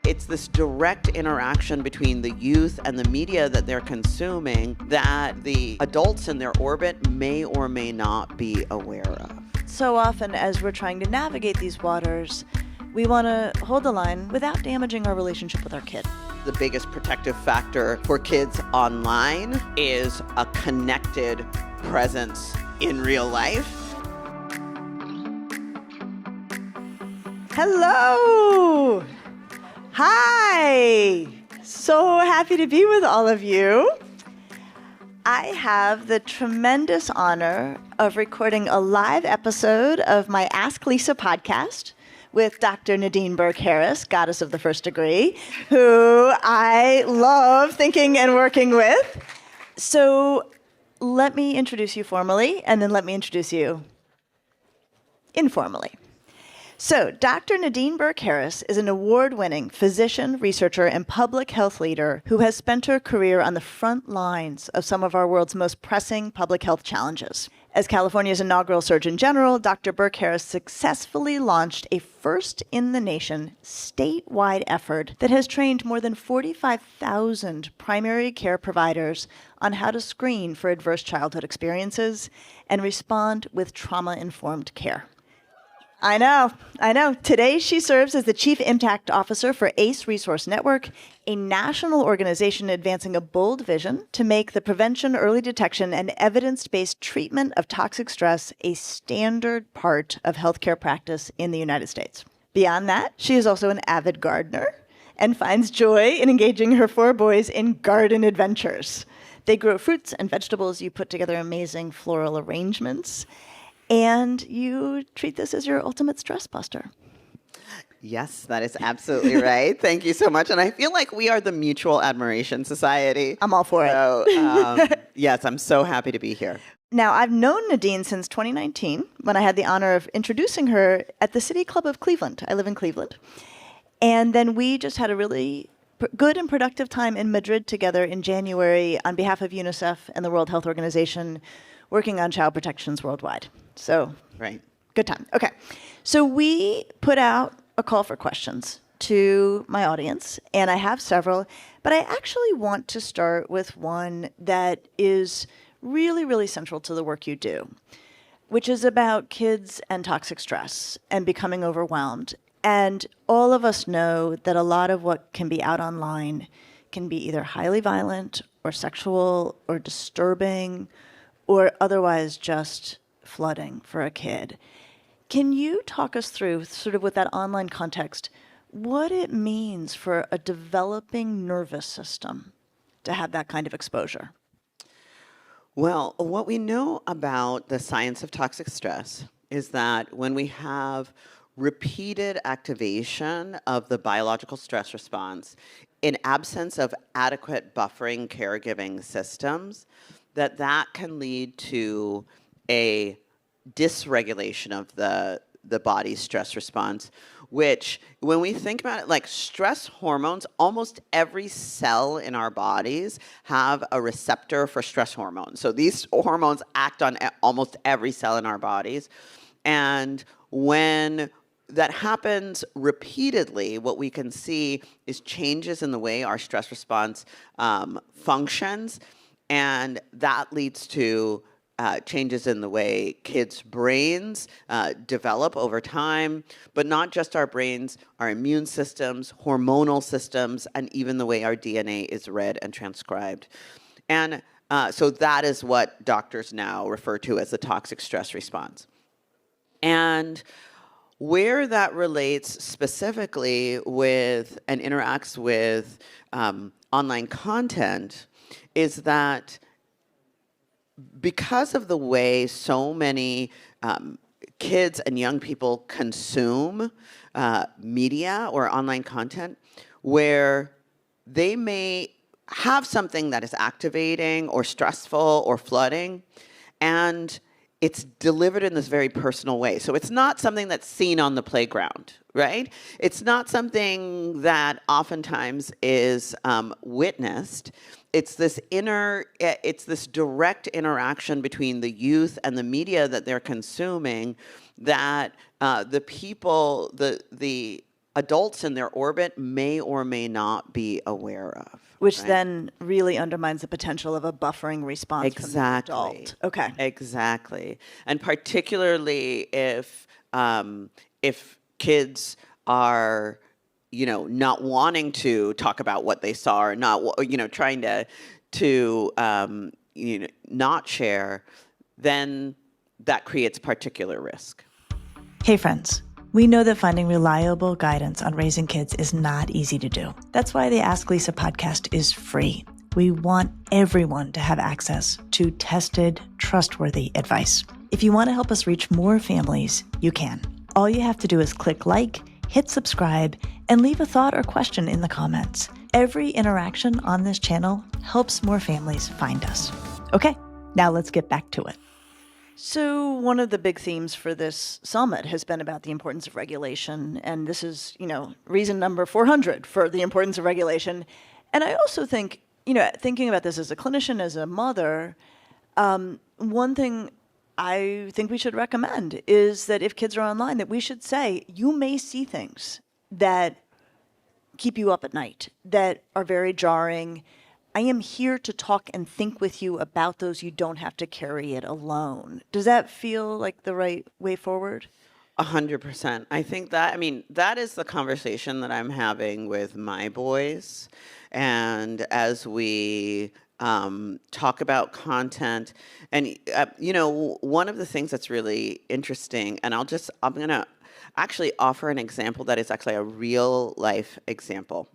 It's this direct interaction between the youth and the media that they're consuming that the adults in their orbit may or may not be aware of. So often as we're trying to navigate these waters, we want to hold the line without damaging our relationship with our kid. The biggest protective factor for kids online is a connected presence in real life. Hello! Hi! So happy to be with all of you. I have the tremendous honor of recording a live episode of my Ask Lisa podcast with Dr. Nadine Burke Harris, goddess of the first degree, who I love thinking and working with. So let me introduce you formally, and then let me introduce you informally. So, Dr. Nadine Burke Harris is an award-winning physician, researcher, and public health leader who has spent her career on the front lines of some of our world's most pressing public health challenges. As California's inaugural Surgeon General, Dr. Burke Harris successfully launched a first-in-the-nation statewide effort that has trained more than 45,000 primary care providers on how to screen for adverse childhood experiences and respond with trauma-informed care. I know. Today, she serves as the Chief Impact Officer for ACE Resource Network, a national organization advancing a bold vision to make the prevention, early detection, and evidence-based treatment of toxic stress a standard part of healthcare practice in the United States. Beyond that, she is also an avid gardener and finds joy in engaging her 4 boys in garden adventures. They grow fruits and vegetables. You put together amazing floral arrangements. And you treat this as your ultimate stress buster. Yes, that is absolutely right. Thank you so much. And I feel like we are the Mutual Admiration Society. I'm all for it. So, yes, I'm so happy to be here. Now, I've known Nadine since 2019 when I had the honor of introducing her at the City Club of Cleveland. I live in Cleveland. And then we just had a really good and productive time in Madrid together in January on behalf of UNICEF and the World Health Organization, working on child protections worldwide. So, right. Good time. Okay. So we put out a call for questions to my audience, and I have several, but I actually want to start with one that is really, really central to the work you do, which is about kids and toxic stress and becoming overwhelmed. And all of us know that a lot of what can be out online can be either highly violent or sexual or disturbing or otherwise just flooding for a kid. Can you talk us through, sort of with that online context, what it means for a developing nervous system to have that kind of exposure? Well, what we know about the science of toxic stress is that when we have repeated activation of the biological stress response in absence of adequate buffering caregiving systems, that can lead to a dysregulation of the body's stress response, which when we think about it, like stress hormones, almost every cell in our bodies have a receptor for stress hormones. So these hormones act on almost every cell in our bodies. And when that happens repeatedly, what we can see is changes in the way our stress response functions. And that leads to changes in the way kids' brains develop over time, but not just our brains, our immune systems, hormonal systems, and even the way our DNA is read and transcribed. And so that is what doctors now refer to as the toxic stress response. And where that relates specifically with and interacts with online content is that because of the way so many kids and young people consume media or online content, where they may have something that is activating or stressful or flooding, and it's delivered in this very personal way. So it's not something that's seen on the playground, right? It's not something that oftentimes is witnessed. It's this direct interaction between the youth and the media that they're consuming that the adults in their orbit may or may not be aware of. Which right? then really undermines the potential of a buffering response from the adult. Okay. Exactly. And particularly if kids are, not wanting to talk about what they saw or not, trying to not share, then that creates particular risk. Hey friends, we know that finding reliable guidance on raising kids is not easy to do. That's why the Ask Lisa podcast is free. We want everyone to have access to tested, trustworthy advice. If you want to help us reach more families, you can. All you have to do is click like, hit subscribe, and leave a thought or question in the comments. Every interaction on this channel helps more families find us. Okay, now let's get back to it. So one of the big themes for this summit has been about the importance of regulation. And this is, reason number 400 for the importance of regulation. And I also think, thinking about this as a clinician, as a mother, one thing I think we should recommend is that if kids are online, that we should say, you may see things that keep you up at night, that are very jarring. I am here to talk and think with you about those. You don't have to carry it alone. Does that feel like the right way forward? 100%. I think that is the conversation that I'm having with my boys. And as we talk about content, and, one of the things that's really interesting, and I'm going to actually offer an example that is actually a real life example.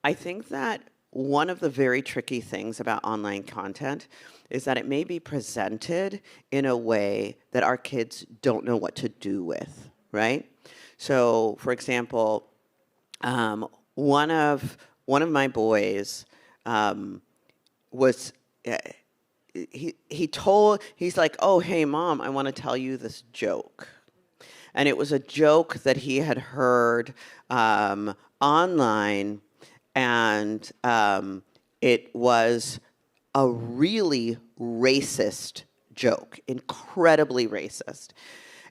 I think that one of the very tricky things about online content is that it may be presented in a way that our kids don't know what to do with, right? So, for example, one of my boys was he's like, oh, hey, Mom, I want to tell you this joke. And it was a joke that he had heard online. And it was a really racist joke, incredibly racist.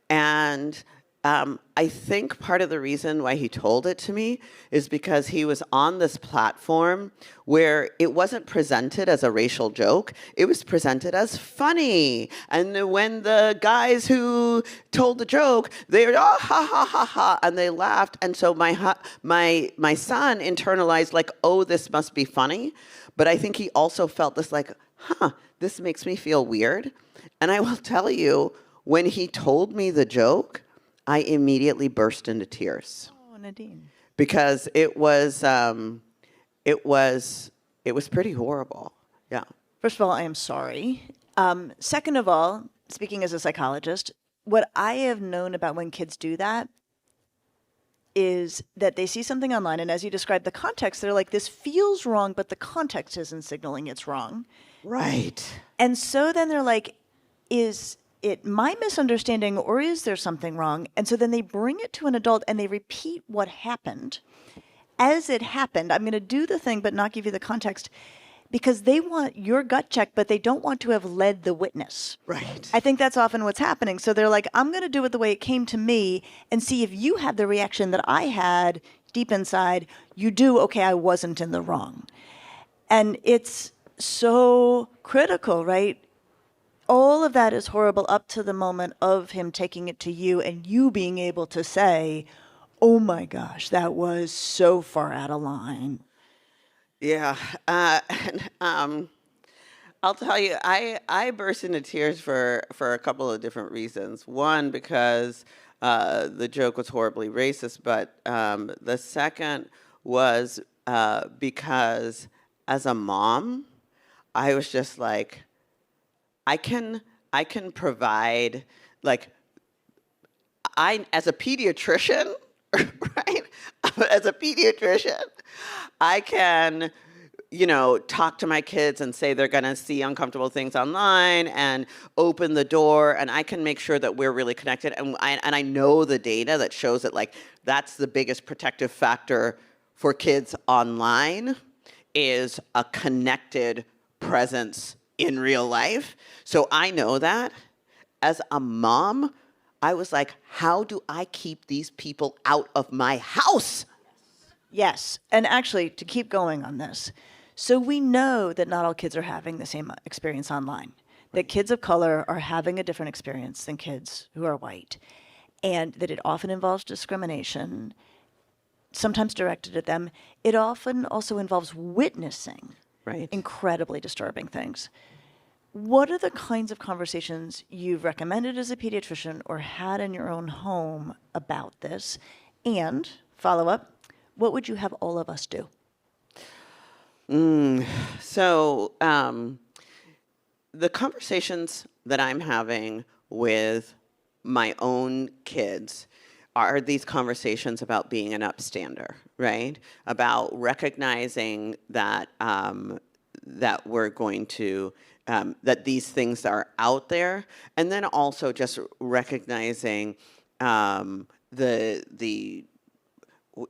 And I think part of the reason why he told it to me is because he was on this platform where it wasn't presented as a racial joke. It was presented as funny. And when the guys who told the joke, they were, oh, ha, ha, ha, ha, and they laughed. And so my son internalized like, oh, this must be funny. But I think he also felt this like, this makes me feel weird. And I will tell you, when he told me the joke, I immediately burst into tears. Oh, Nadine. Because it was pretty horrible. Yeah. First of all, I am sorry. Second of all, speaking as a psychologist, what I have known about when kids do that is that they see something online, and as you described the context, they're like, this feels wrong, but the context isn't signaling it's wrong. Right. And so then they're like, is it my misunderstanding or is there something wrong? And so then they bring it to an adult and they repeat what happened as it happened. I'm going to do the thing but not give you the context because they want your gut check, but they don't want to have led the witness. Right. I think that's often what's happening. So they're like, I'm going to do it the way it came to me and see if you have the reaction that I had deep inside. You do, okay, I wasn't in the wrong. And it's so critical, right? All of that is horrible up to the moment of him taking it to you and you being able to say, oh my gosh, that was so far out of line. Yeah. I'll tell you, I burst into tears for a couple of different reasons. One, because the joke was horribly racist, but the second was because as a mom, I was just like, I can provide, like, as a pediatrician, right? As a pediatrician, I can, talk to my kids and say they're going to see uncomfortable things online and open the door, and I can make sure that we're really connected. And I know the data that shows that, like, that's the biggest protective factor for kids online is a connected presence in real life. So I know that. As a mom, I was like, how do I keep these people out of my house? Yes. And actually, to keep going on this, so we know that not all kids are having the same experience online, that kids of color are having a different experience than kids who are white, and that it often involves discrimination, sometimes directed at them. It often also involves witnessing Right. incredibly disturbing things. What are the kinds of conversations you've recommended as a pediatrician or had in your own home about this? And follow up, what would you have all of us do? So the conversations that I'm having with my own kids are these conversations about being an upstander, right? About recognizing that that we're going to that these things are out there, and then also just recognizing the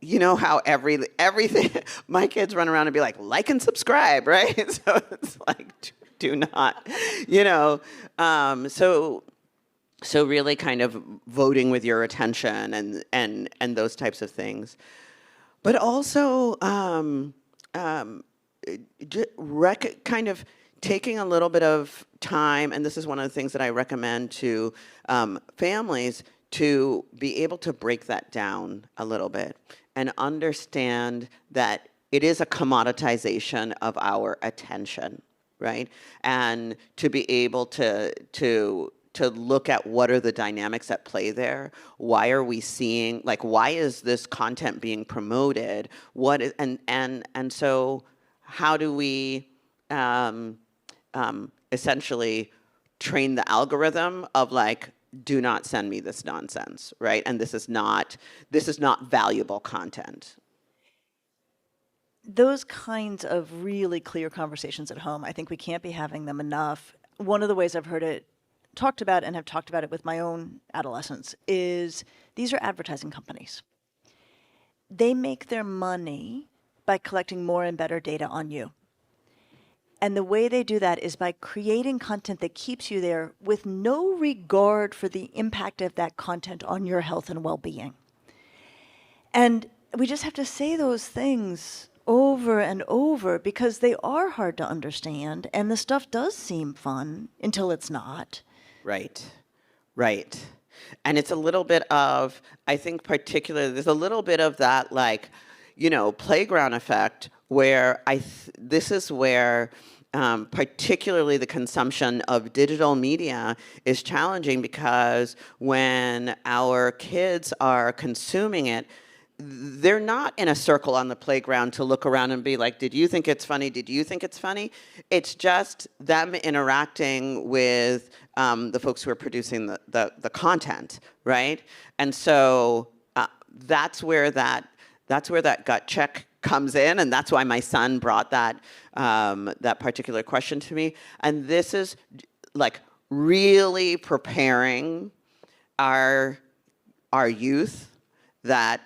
you know how everything my kids run around and be like and subscribe, right? So it's like do not, you know. So really kind of voting with your attention and those types of things, but also kind of taking a little bit of time, and this is one of the things that I recommend to families, to be able to break that down a little bit and understand that it is a commoditization of our attention, right? And to be able to look at what are the dynamics at play there. Why are we seeing, like, why is this content being promoted? What is, and so how do we essentially train the algorithm of like, do not send me this nonsense, right? And this is not valuable content. Those kinds of really clear conversations at home, I think we can't be having them enough. One of the ways I've heard it talked about, and have talked about it with my own adolescents, is these are advertising companies. They make their money by collecting more and better data on you. And the way they do that is by creating content that keeps you there with no regard for the impact of that content on your health and well-being. And we just have to say those things over and over because they are hard to understand, and the stuff does seem fun until it's not. Right, right. And it's a little bit of, I think particularly, there's a little bit of that, like, you know, playground effect where this is where particularly the consumption of digital media is challenging, because when our kids are consuming it, they're not in a circle on the playground to look around and be like, did you think it's funny? Did you think it's funny? It's just them interacting with the folks who are producing the content, right? And so that's where that gut check comes in, and that's why my son brought that particular question to me. And this is like really preparing our youth that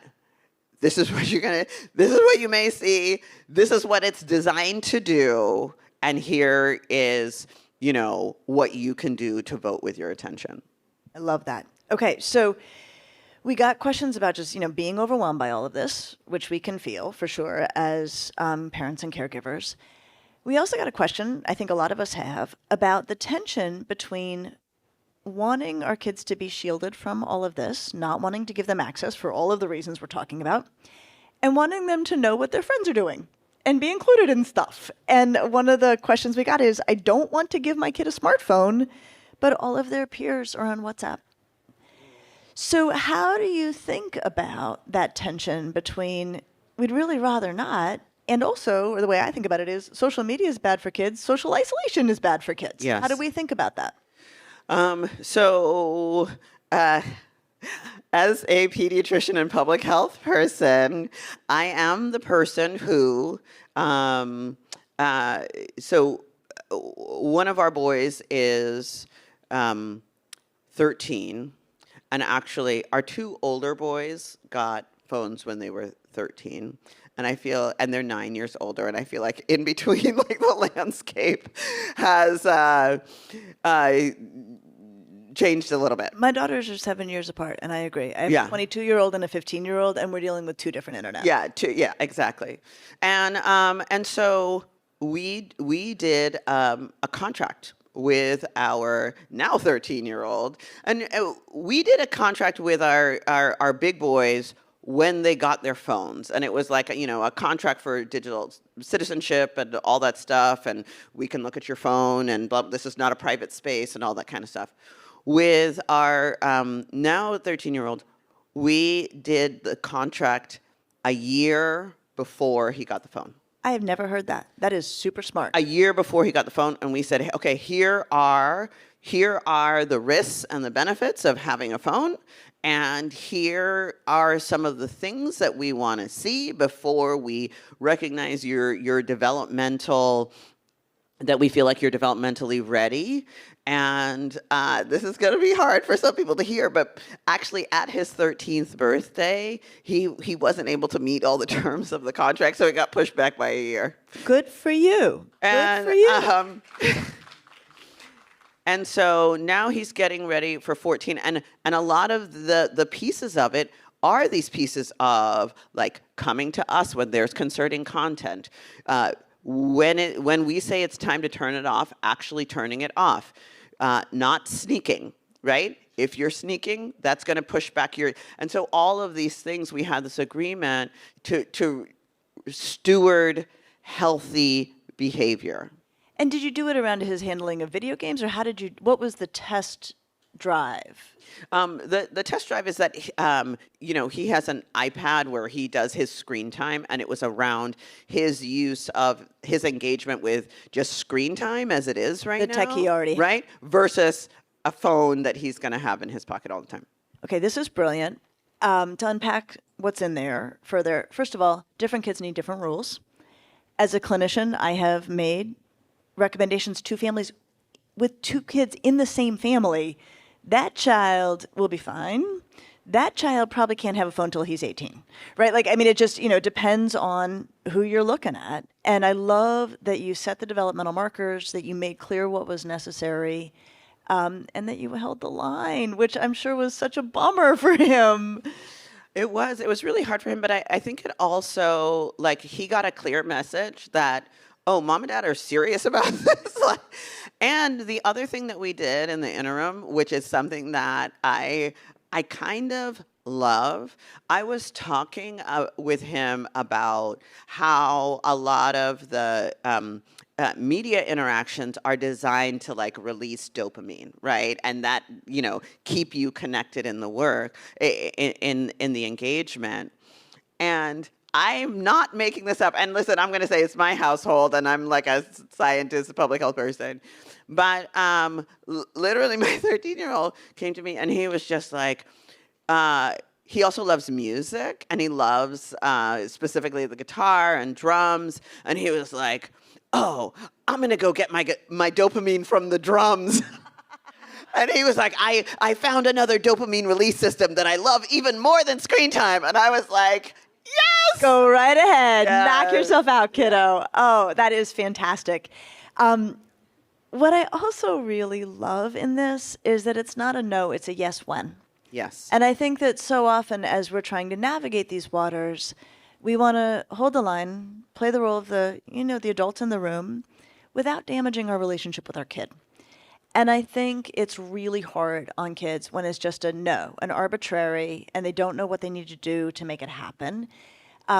this is what this is what you may see, this is what it's designed to do, and here is, you know, what you can do to vote with your attention. I love that. Okay, so we got questions about just, you know, being overwhelmed by all of this, which we can feel for sure as parents and caregivers. We also got a question, I think a lot of us have, about the tension between wanting our kids to be shielded from all of this, not wanting to give them access for all of the reasons we're talking about, and wanting them to know what their friends are doing and be included in stuff. And one of the questions we got is, I don't want to give my kid a smartphone, but all of their peers are on WhatsApp. So how do you think about that tension between we'd really rather not, and also, or the way I think about it is, social media is bad for kids, social isolation is bad for kids. Yes. How do we think about that? As a pediatrician and public health person, I am the person who, so one of our boys is 13, and actually our two older boys got phones when they were 13. And I feel, and they're 9 years older, and I feel like in between, like the landscape has changed a little bit. My daughters are 7 years apart, and I agree. I have Yeah. a 22-year-old and a 15-year-old, and we're dealing with two different internet. Yeah, exactly. And so we did a contract with our now 13-year-old, and we did a contract with our big boys when they got their phones, and it was like a contract for digital citizenship and all that stuff, and we can look at your phone, and blah, this is not a private space and all that kind of stuff. With our now 13-year-old, we did the contract a year before he got the phone. I have never heard that. That is super smart. A year before he got the phone, and we said, hey, okay, here are the risks and the benefits of having a phone, and here are some of the things that we want to see before we recognize your developmental, that we feel like you're developmentally ready. And this is going to be hard for some people to hear, but actually at his 13th birthday, he wasn't able to meet all the terms of the contract, so it got pushed back by a year. Good for you. And, Good for you. And so now he's getting ready for 14, and a lot of the pieces of it are these pieces of like coming to us when there's concerning content. When we say it's time to turn it off, actually turning it off. Not sneaking, right? If you're sneaking, that's going to push back your... And so all of these things, we had this agreement to steward healthy behavior. And did you do it around his handling of video games, or what was the test drive? The test drive is that, he has an iPad where he does his screen time, and it was around his use of his engagement with just screen time as it is right now. The tech he already had. Right? Versus a phone that he's going to have in his pocket all the time. Okay, this is brilliant. To unpack what's in there further, first of all, different kids need different rules. As a clinician, I have made recommendations to families with two kids in the same family. That child will be fine. That child probably can't have a phone till he's 18, right? Like, I mean, it just, depends on who you're looking at. And I love that you set the developmental markers, that you made clear what was necessary, and that you held the line, which I'm sure was such a bummer for him. It was really hard for him, but I think it also, like, he got a clear message that, oh, mom and dad are serious about this. And the other thing that we did in the interim, which is something that I kind of love, I was talking with him about how a lot of the media interactions are designed to like release dopamine, right? And that, keep you connected in the work, in the engagement. And I'm not making this up. And listen, I'm going to say it's my household, and I'm like a scientist, a public health person. But literally, my 13-year-old came to me, and he was just like, he also loves music, and he loves specifically the guitar and drums. And he was like, oh, I'm going to go get my dopamine from the drums. And he was like, I found another dopamine release system that I love even more than screen time. And I was like, yes! Go right ahead. Yes. Knock yourself out, kiddo. Oh, that is fantastic. What I also really love in this is that it's not a no, it's a yes when. Yes. And I think that so often as we're trying to navigate these waters, we want to hold the line, play the role of the adult in the room without damaging our relationship with our kid. And I think it's really hard on kids when it's just a no, an arbitrary, and they don't know what they need to do to make it happen.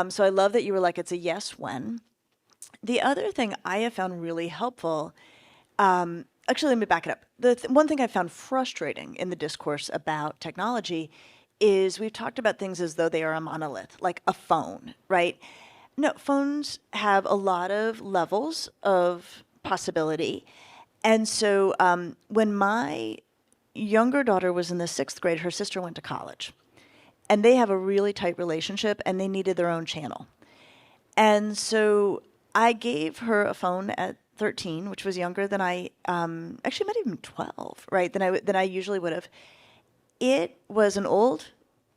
So I love that you were like, it's a yes when. The other thing I have found really helpful, actually, let me back it up. One thing I found frustrating in the discourse about technology is we've talked about things as though they are a monolith, like a phone, right? No, phones have a lot of levels of possibility. And so when my younger daughter was in the 6th grade, her sister went to college. And they have a really tight relationship, and they needed their own channel. And so I gave her a phone at 13, which was younger than I, actually might even 12, right, than I usually would have. It was an old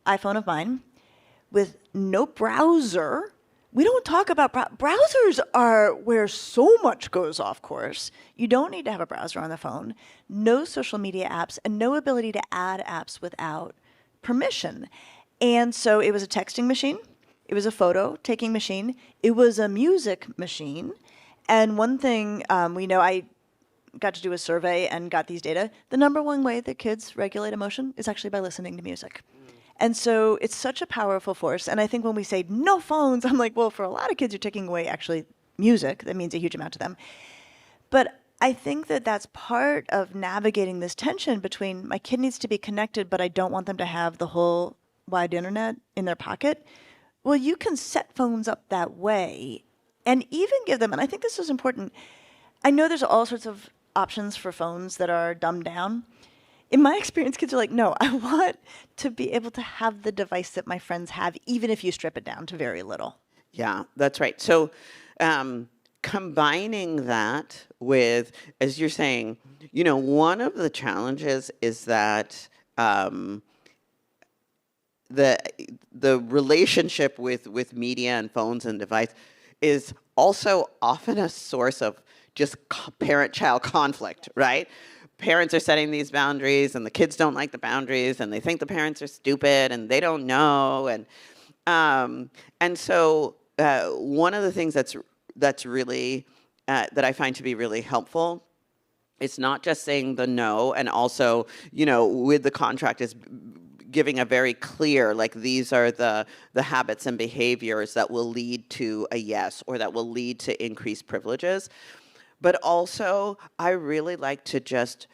iPhone of mine with no browser, We don't talk about browsers are where so much goes off course. You don't need to have a browser on the phone, no social media apps, and no ability to add apps without permission. And so it was a texting machine. It was a photo taking machine. It was a music machine. And one thing we know, I got to do a survey and got these data. The number one way that kids regulate emotion is actually by listening to music. And so it's such a powerful force. And I think when we say no phones, I'm like, well, for a lot of kids, you're taking away actually music. That means a huge amount to them. But I think that that's part of navigating this tension between my kid needs to be connected, but I don't want them to have the whole wide internet in their pocket. Well, you can set phones up that way and even give them, and I think this is important. I know there's all sorts of options for phones that are dumbed down. In my experience, kids are like, no, I want to be able to have the device that my friends have, even if you strip it down to very little. Yeah, that's right. So combining that with, as you're saying, one of the challenges is that the relationship with media and phones and device is also often a source of just parent-child conflict, right? Parents are setting these boundaries, and the kids don't like the boundaries, and they think the parents are stupid, and they don't know, and so one of the things that's really that I find to be really helpful, it's not just saying the no, and also with the contract is giving a very clear, like, these are the habits and behaviors that will lead to a yes, or that will lead to increased privileges. But also, I really like to just,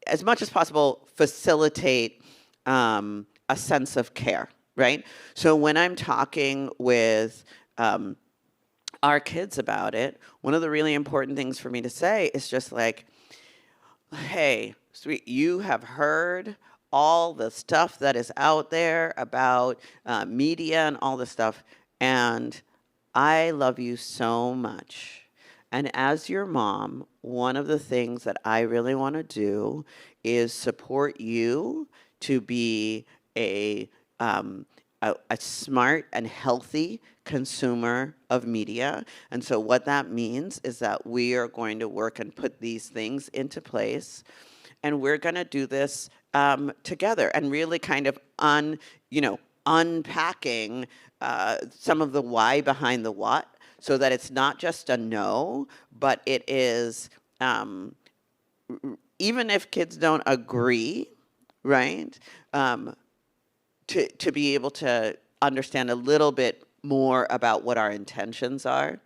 as much as possible, facilitate a sense of care, right? So when I'm talking with our kids about it, one of the really important things for me to say is just like, hey, sweet, you have heard all the stuff that is out there about media and all this stuff, and I love you so much. And as your mom, one of the things that I really want to do is support you to be a smart and healthy consumer of media. And so what that means is that we are going to work and put these things into place. And we're going to do this together and really kind of unpacking some of the why behind the what, so that it's not just a no, but it is, even if kids don't agree, right, to be able to understand a little bit more about what our intentions are,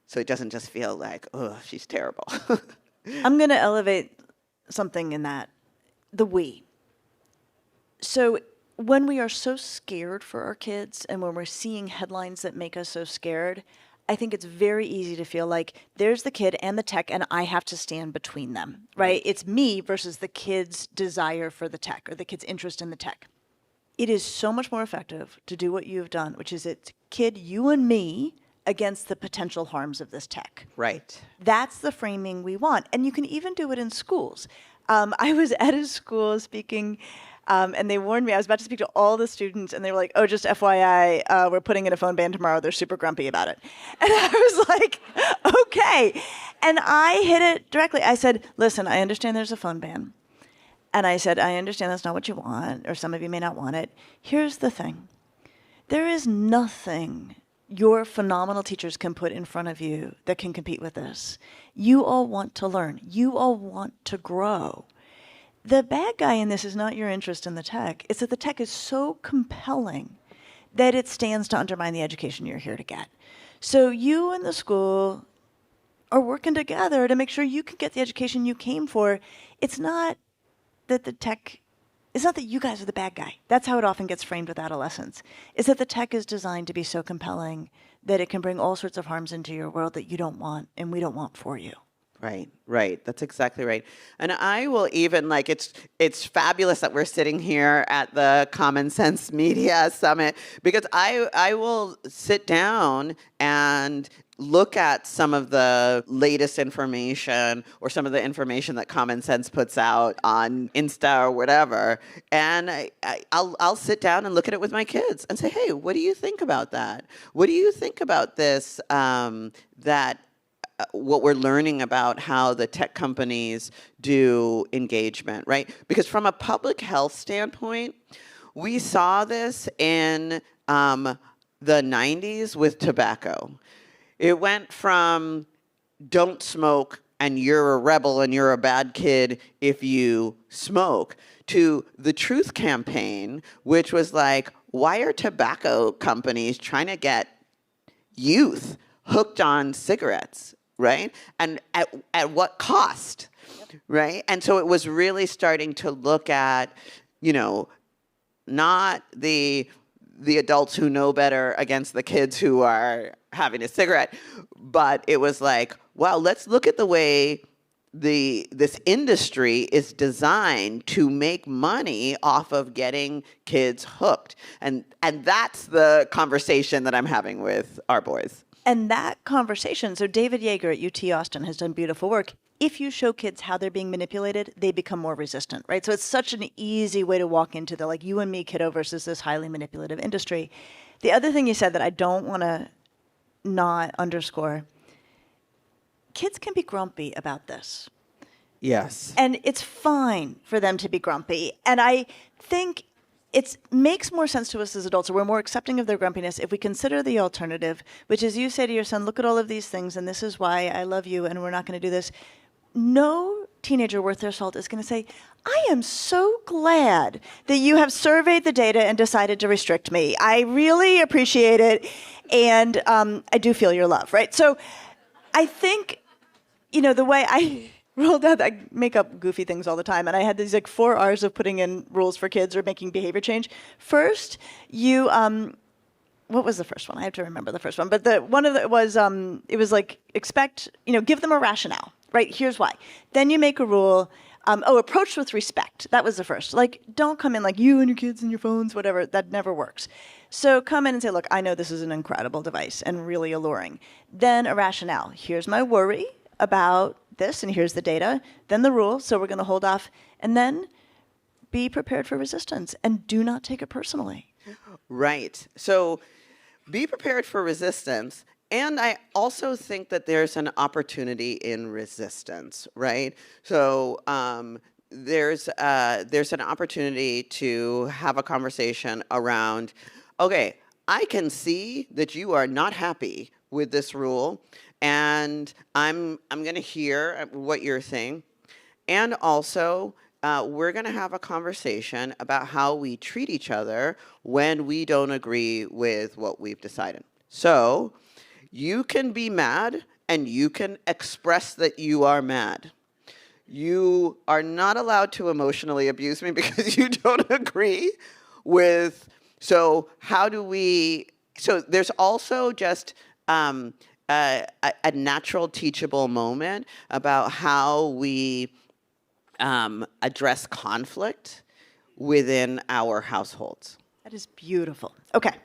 so it doesn't just feel like, oh, she's terrible. I'm going to elevate something in that, the we. So when we are so scared for our kids, and when we're seeing headlines that make us so scared, I think it's very easy to feel like there's the kid and the tech, and I have to stand between them, right? It's me versus the kid's desire for the tech, or the kid's interest in the tech. It is so much more effective to do what you've done, which is it's kid, you and me, against the potential harms of this tech. Right. That's the framing we want. And you can even do it in schools. I was at a school speaking, and they warned me. I was about to speak to all the students, and they were like, oh, just FYI, we're putting in a phone ban tomorrow. They're super grumpy about it. And I was like, okay. And I hit it directly. I said, listen, I understand there's a phone ban. And I said, I understand that's not what you want, or some of you may not want it. Here's the thing. There is nothing your phenomenal teachers can put in front of you that can compete with this. You all want to learn. You all want to grow. The bad guy in this is not your interest in the tech. It's that the tech is so compelling that it stands to undermine the education you're here to get. So you and the school are working together to make sure you can get the education you came for. It's not that the tech, it's not that you guys are the bad guy. That's how it often gets framed with adolescents. It's that the tech is designed to be so compelling that it can bring all sorts of harms into your world that you don't want and we don't want for you. Right, right. That's exactly right. And I will even like it's fabulous that we're sitting here at the Common Sense Media Summit because I will sit down and look at some of the latest information or some of the information that Common Sense puts out on Insta or whatever, and I'll sit down and look at it with my kids and say, hey, what do you think about that? What do you think about this? That what we're learning about how the tech companies do engagement, right? Because from a public health standpoint, we saw this in the 90s with tobacco. It went from don't smoke and you're a rebel and you're a bad kid if you smoke to the Truth Campaign, which was like, why are tobacco companies trying to get youth hooked on cigarettes, right? And at what cost, right? And so it was really starting to look at, you know, not the adults who know better against the kids who are having a cigarette, but it was like, wow, let's look at the way this industry is designed to make money off of getting kids hooked. And that's the conversation that I'm having with our boys. And that conversation, so David Yeager at UT Austin has done beautiful work. If you show kids how they're being manipulated, they become more resistant, right? So it's such an easy way to walk into the like you and me kiddo versus this highly manipulative industry. The other thing you said that I don't want to not underscore, kids can be grumpy about this. Yes. And it's fine for them to be grumpy. And I think it makes more sense to us as adults, or we're more accepting of their grumpiness if we consider the alternative, which is you say to your son, look at all of these things, and this is why I love you, and we're not going to do this. No teenager worth their salt is going to say, I am so glad that you have surveyed the data and decided to restrict me. I really appreciate it, and I do feel your love, right? So I think, you know, the way I rolled out, I make up goofy things all the time, and I had these like 4 R's of putting in rules for kids or making behavior change. First, you, what was the first one? I have to remember the first one, but one of it was like expect, you know, give them a rationale, right? Here's why. Then you make a rule. Approach with respect. That was the first. Like, don't come in like you and your kids and your phones, whatever. That never works. So come in and say, look, I know this is an incredible device and really alluring. Then a rationale. Here's my worry about this, and here's the data. Then the rule, so we're going to hold off. And then be prepared for resistance, and do not take it personally. Right. So be prepared for resistance. And I also think that there's an opportunity in resistance, right? So there's an opportunity to have a conversation around, okay, I can see that you are not happy with this rule, and I'm going to hear what you're saying, and also we're going to have a conversation about how we treat each other when we don't agree with what we've decided. So you can be mad, and you can express that you are mad. You are not allowed to emotionally abuse me because you don't agree with. So how do we? So there's also just a natural teachable moment about how we address conflict within our households. That is beautiful. Okay.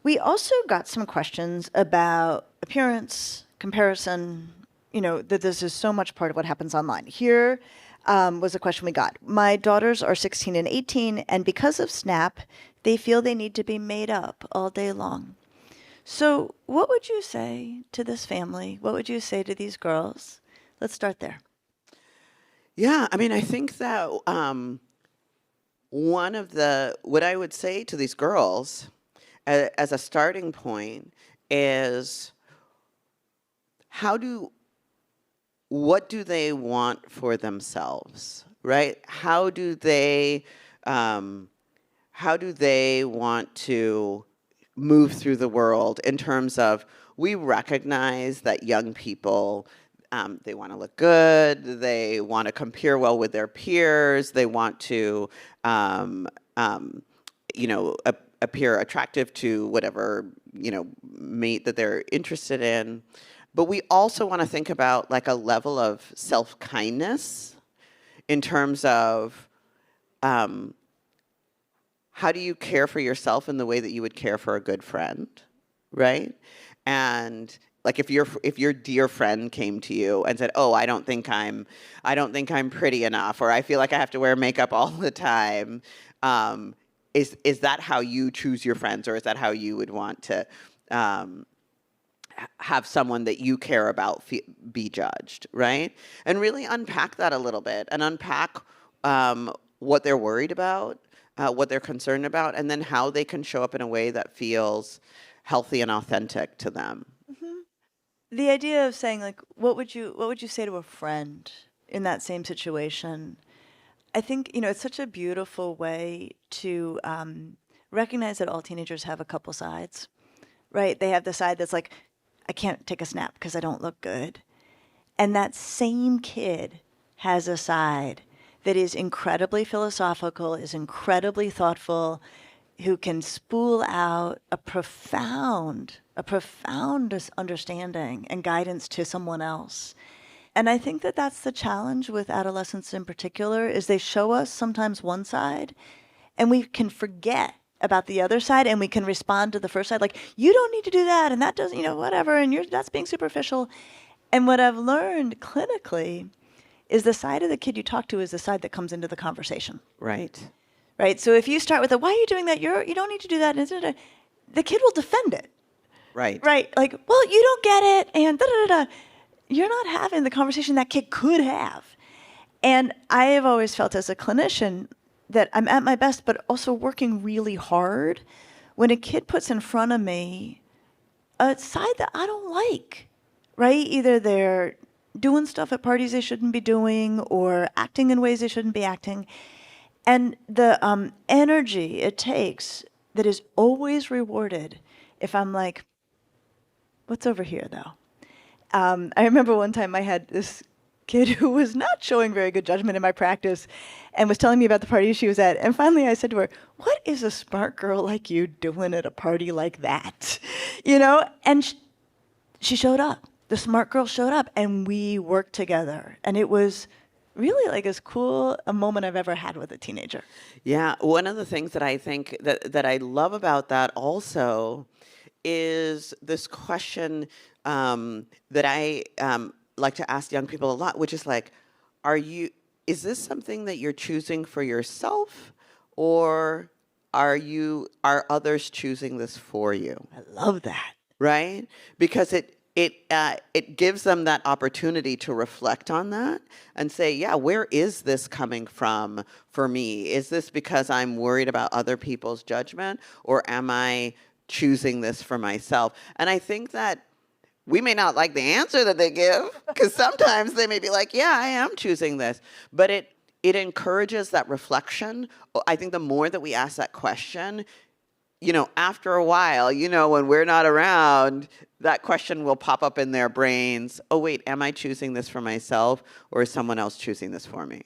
We also got some questions about appearance, comparison, you know, that this is so much part of what happens online. Here was a question we got. My daughters are 16 and 18, and because of Snap, they feel they need to be made up all day long. So what would you say to this family? What would you say to these girls? Let's start there. Yeah, I mean, I think that what I would say to these girls as a starting point is what do they want for themselves, right? How do they want to move through the world in terms of, we recognize that young people, they want to look good, they want to compare well with their peers, they want to appear attractive to whatever, mate that they're interested in. But we also want to think about like a level of self-kindness in terms of how do you care for yourself in the way that you would care for a good friend, right? And like if your dear friend came to you and said, "Oh, I don't think I'm pretty enough," or "I feel like I have to wear makeup all the time," is that how you choose your friends, or is that how you would want to have someone that you care about be judged, right? And really unpack that a little bit and unpack what they're worried about, what they're concerned about, and then how they can show up in a way that feels healthy and authentic to them. The idea of saying like, what would you say to a friend in that same situation? I think, it's such a beautiful way to recognize that all teenagers have a couple sides, right? They have the side that's like, I can't take a snap because I don't look good. And that same kid has a side that is incredibly philosophical, is incredibly thoughtful, who can spool out a profound understanding and guidance to someone else. And I think that that's the challenge with adolescents in particular, is they show us sometimes one side and we can forget about the other side, and we can respond to the first side like, you don't need to do that, and that doesn't, whatever, and that's being superficial. And what I've learned clinically is the side of the kid you talk to is the side that comes into the conversation. Right. Right. So if you start with why are you doing that? You don't need to do that. The kid will defend it. Right. Right. Like, well, you don't get it, and da da da da. You're not having the conversation that kid could have. And I have always felt as a clinician that I'm at my best, but also working really hard when a kid puts in front of me a side that I don't like, right? Either they're doing stuff at parties they shouldn't be doing or acting in ways they shouldn't be acting. And the energy it takes that is always rewarded if I'm like, what's over here, though? I remember one time I had this kid who was not showing very good judgment in my practice and was telling me about the party she was at. And finally I said to her, what is a smart girl like you doing at a party like that? And she showed up. The smart girl showed up and we worked together. And it was really like as cool a moment I've ever had with a teenager. Yeah. One of the things that I think that I love about that also is this question that I like to ask young people a lot, which is like, is this something that you're choosing for yourself, or are others choosing this for you? I love that. Right? Because it gives them that opportunity to reflect on that and say, yeah, where is this coming from for me? Is this because I'm worried about other people's judgment, or am I choosing this for myself? And I think that we may not like the answer that they give, because sometimes they may be like, yeah, I am choosing this. But it encourages that reflection. I think the more that we ask that question, after a while, when we're not around, that question will pop up in their brains. Oh, wait, am I choosing this for myself, or is someone else choosing this for me?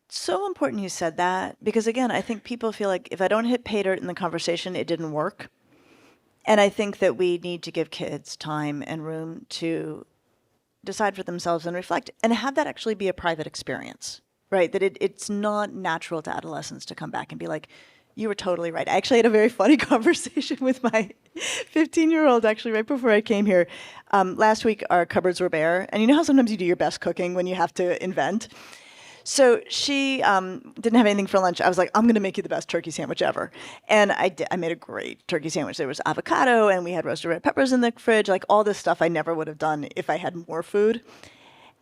So important you said that, because again, I think people feel like if I don't hit pay dirt in the conversation, it didn't work. And I think that we need to give kids time and room to decide for themselves and reflect and have that actually be a private experience, right? That it's not natural to adolescents to come back and be like, you were totally right. I actually had a very funny conversation with my 15-year-old actually right before I came here. Last week, our cupboards were bare. And you know how sometimes you do your best cooking when you have to invent? So she didn't have anything for lunch. I was like, I'm going to make you the best turkey sandwich ever. And I made a great turkey sandwich. There was avocado, and we had roasted red peppers in the fridge, like all this stuff I never would have done if I had more food.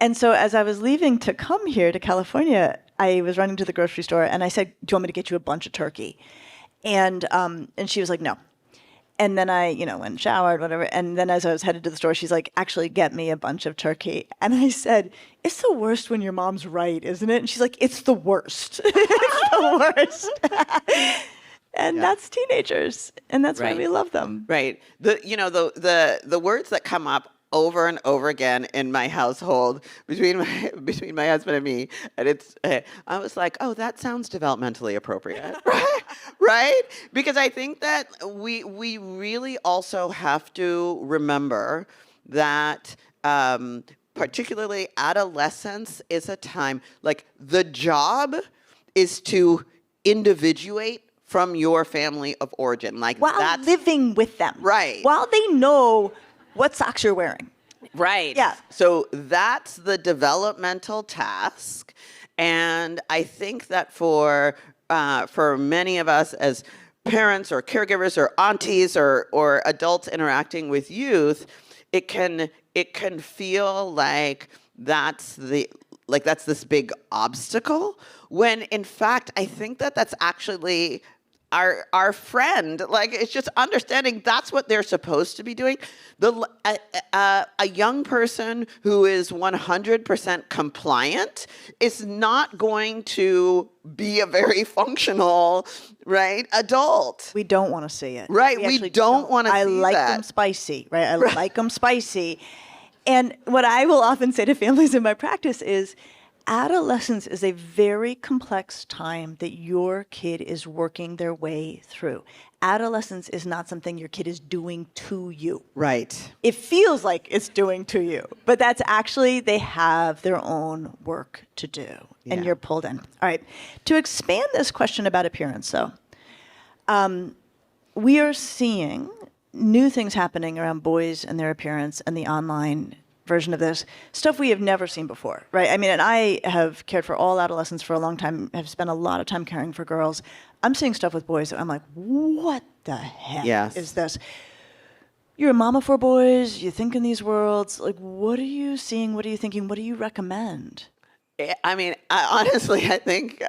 And so as I was leaving to come here to California, I was running to the grocery store, and I said, do you want me to get you a bunch of turkey? And she was like, no. And then I, went and showered, whatever. And then as I was headed to the store, she's like, actually, get me a bunch of turkey. And I said, it's the worst when your mom's right, isn't it? And she's like, it's the worst. It's the worst. And that's teenagers. And that's why we love them. Right. The words that come up over and over again in my household between my husband and me, and I was like, oh, that sounds developmentally appropriate, right? Because I think that we really also have to remember that particularly adolescence is a time, like the job is to individuate from your family of origin. Like While that's living with them. right. While they know what socks you're wearing. Right. Yeah. So that's the developmental task. And I think that for many of us as parents or caregivers or aunties or adults interacting with youth, it can feel like that's this big obstacle, when in fact I think that that's actually our friend. Like, it's just understanding that's what they're supposed to be doing. A young person who is 100% compliant is not going to be a very functional, right, adult. We don't want to see it. Right, we don't want to see that. I like them spicy, right? I like them spicy. And what I will often say to families in my practice is, adolescence is a very complex time that your kid is working their way through. Adolescence is not something your kid is doing to you. Right. It feels like it's doing to you, but that's actually, they have their own work to do, and you're pulled in. All right. To expand this question about appearance, though, we are seeing new things happening around boys and their appearance and the online version of this, stuff we have never seen before, right? I mean, and I have cared for all adolescents for a long time, have spent a lot of time caring for girls. I'm seeing stuff with boys that I'm like, what the heck is this? You're a mama for boys, you think in these worlds, like, what are you seeing, what are you thinking, what do you recommend? I mean, honestly, I think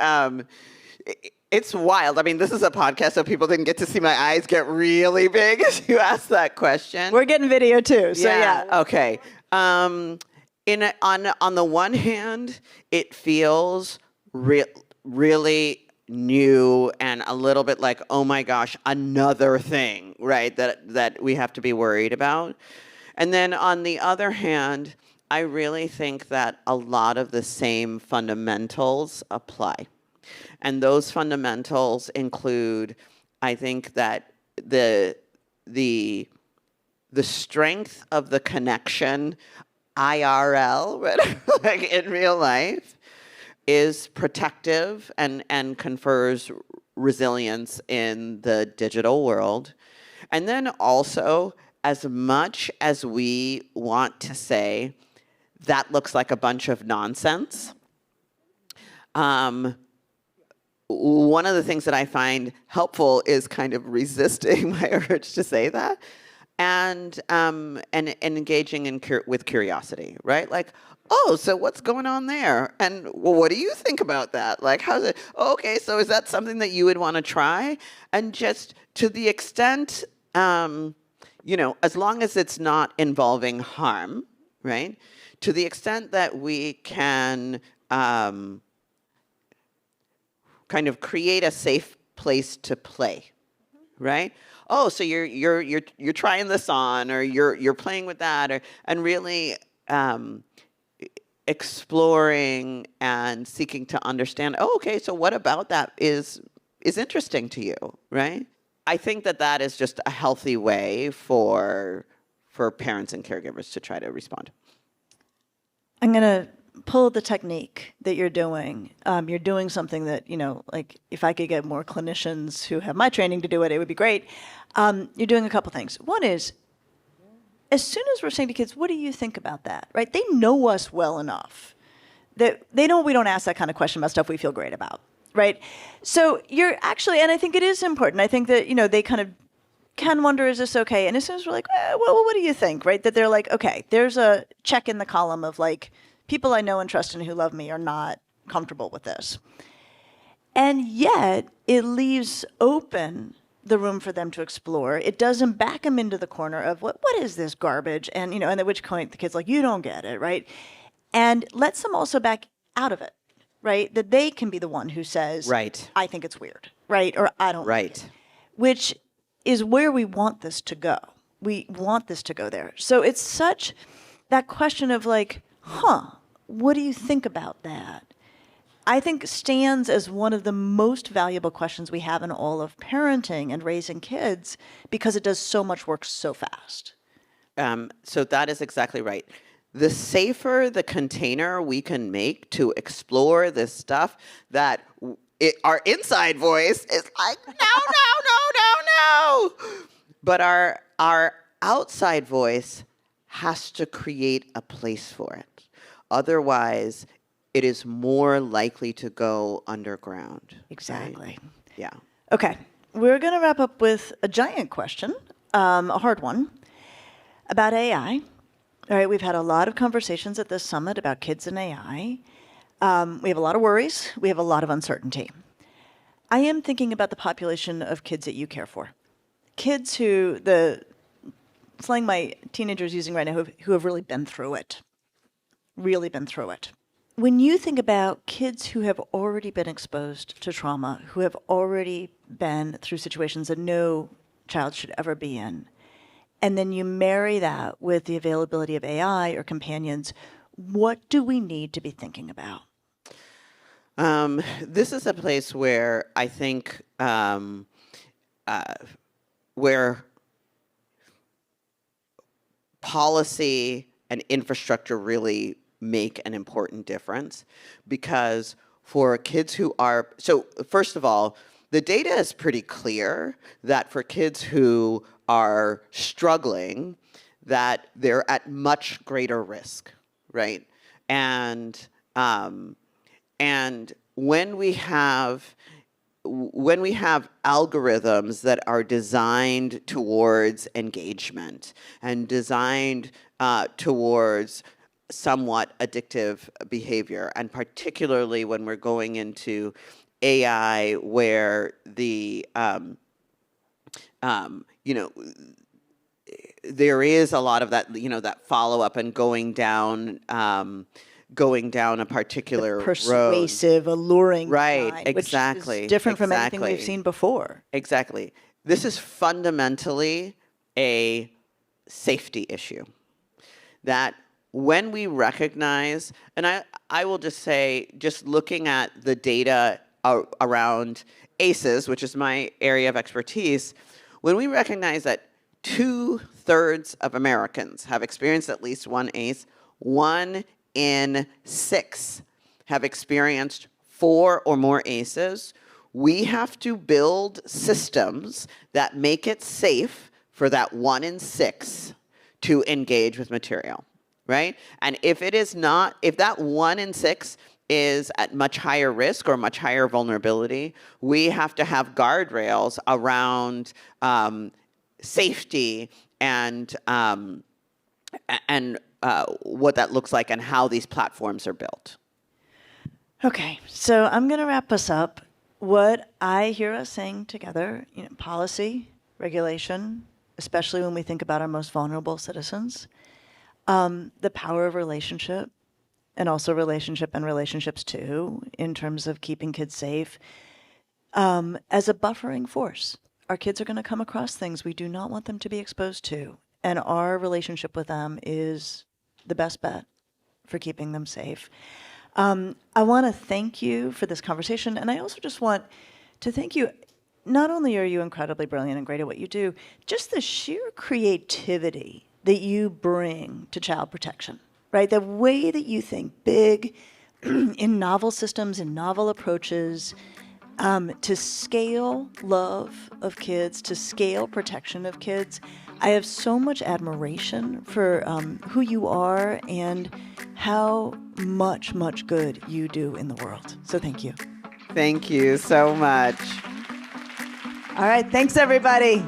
it's wild. I mean, this is a podcast, so people didn't get to see my eyes get really big as you asked that question. We're getting video too, so yeah. Okay. On the one hand, it feels really new and a little bit like, oh my gosh, another thing, right, that we have to be worried about. And then on the other hand, I really think that a lot of the same fundamentals apply. And those fundamentals include, I think that the strength of the connection IRL, like in real life, is protective and confers resilience in the digital world. And then also, as much as we want to say that looks like a bunch of nonsense, one of the things that I find helpful is kind of resisting my urge to say that, and engaging with curiosity, right? Like, oh, so what's going on there? And well, what do you think about that? Like, how's it? Oh, okay, so is that something that you would want to try? And just to the extent, as long as it's not involving harm, right? To the extent that we can kind of create a safe place to play, right? Oh, so you're trying this on, or you're playing with that, and really exploring and seeking to understand. Oh, okay, so what about that is interesting to you, right? I think that is just a healthy way for parents and caregivers to try to respond. I'm gonna pull the technique that you're doing. You're doing something that, like, if I could get more clinicians who have my training to do it, it would be great. You're doing a couple things. One is, as soon as we're saying to kids, what do you think about that, right? They know us well enough that they know we don't ask that kind of question about stuff we feel great about, right? So you're actually, and I think it is important. I think that, they kind of can wonder, is this okay? And as soon as we're like, well, what do you think, right? That they're like, okay, there's a check in the column of, like, people I know and trust and who love me are not comfortable with this. And yet, it leaves open the room for them to explore. It doesn't back them into the corner of, what is this garbage? And, and at which point the kid's like, you don't get it, right? And lets them also back out of it, right? That they can be the one who says, right, I think it's weird, right? Or I don't like it. Which is where we want this to go. We want this to go there. So it's such that question of, like, what do you think about that? I think stands as one of the most valuable questions we have in all of parenting and raising kids, because it does so much work so fast. So that is exactly right. The safer the container we can make to explore this stuff, that our inside voice is like, no, no, no, no, no. But our outside voice has to create a place for it. Otherwise, it is more likely to go underground. Exactly. Right? Yeah. Okay, we're going to wrap up with a giant question, a hard one, about AI. All right, we've had a lot of conversations at this summit about kids and AI. We have a lot of worries. We have a lot of uncertainty. I am thinking about the population of kids that you care for. Kids who, the slang my teenagers using right now, who have really been through it. Really been through it. When you think about kids who have already been exposed to trauma, who have already been through situations that no child should ever be in, and then you marry that with the availability of AI or companions, what do we need to be thinking about? This is a place where I think where policy and infrastructure really make an important difference, because for kids who are, so first of all, the data is pretty clear that for kids who are struggling, that they're at much greater risk, right? And when we have algorithms that are designed towards engagement and designed towards somewhat addictive behavior, and particularly when we're going into AI, where the there is a lot of that, that follow up and going down a particular persuasive, road. alluring Right, line, exactly. which is different from anything we've seen before. Exactly. This is fundamentally a safety issue. That when we recognize, and I will just say, just looking at the data around ACEs, which is my area of expertise, when we recognize that 2/3 of Americans have experienced at least one ACE, 1 in 6 have experienced 4 or more ACEs, we have to build systems that make it safe for that 1 in 6 to engage with material, right? And if that 1 in 6 is at much higher risk or much higher vulnerability, we have to have guardrails around safety and what that looks like and how these platforms are built. Okay, so I'm going to wrap us up. What I hear us saying together, policy, regulation, especially when we think about our most vulnerable citizens, the power of relationship, and also relationship and relationships too, in terms of keeping kids safe, as a buffering force. Our kids are going to come across things we do not want them to be exposed to, and our relationship with them is the best bet for keeping them safe. I want to thank you for this conversation, and I also just want to thank you. Not only are you incredibly brilliant and great at what you do, just the sheer creativity that you bring to child protection, right? The way that you think big in novel systems and novel approaches, to scale love of kids, to scale protection of kids. I have so much admiration for who you are and how much, much good you do in the world. So thank you. Thank you so much. All right. Thanks, everybody.